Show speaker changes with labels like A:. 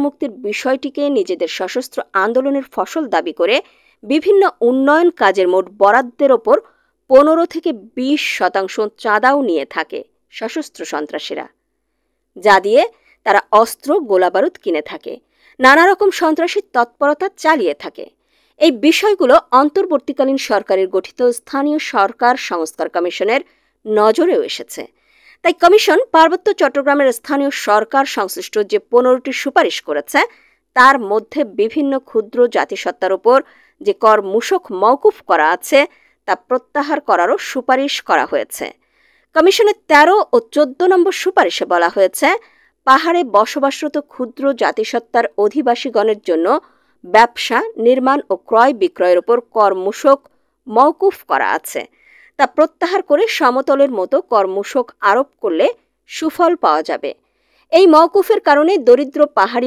A: মুক্তির বিষয়টিকে নিজেদের সশস্ত্র আন্দোলনের ফসল দাবি করে বিভিন্ন উন্নয়ন কাজের মোট বরাদ্দের ওপর 15 থেকে 20% চাঁদাও নিয়ে থাকে সশস্ত্র সন্ত্রাসীরা, যা দিয়ে তারা অস্ত্র গোলাবারুদ কিনে থাকে, নানা রকম সন্ত্রাসী তৎপরতা চালিয়ে থাকে। এই বিষয়গুলো অন্তর্বর্তীকালীন সরকারের গঠিত স্থানীয় সরকার সংস্কার কমিশনের নজরেও এসেছে। তাই কমিশন পার্বত্য চট্টগ্রামের স্থানীয় সরকার সংশ্লিষ্ট যে 15টি সুপারিশ করেছে তার মধ্যে বিভিন্ন ক্ষুদ্র জাতিসত্তার উপর যে কর মূসক মওকুফ করা আছে তা প্রত্যাহার করারও সুপারিশ করা হয়েছে। কমিশনের 13 ও 14 নম্বর সুপারিশে বলা হয়েছে, পাহাড়ে বসবাসরত ক্ষুদ্র জাতিসত্তার অধিবাসীগণের জন্য ব্যবসা, নির্মাণ ও ক্রয় বিক্রয়ের উপর কর মূসক মওকুফ করা আছে, তা প্রত্যাহার করে সমতলের মতো কর মূসক আরোপ করলে সুফল পাওয়া যাবে। এই মওকুফের কারণে দরিদ্র পাহাড়ি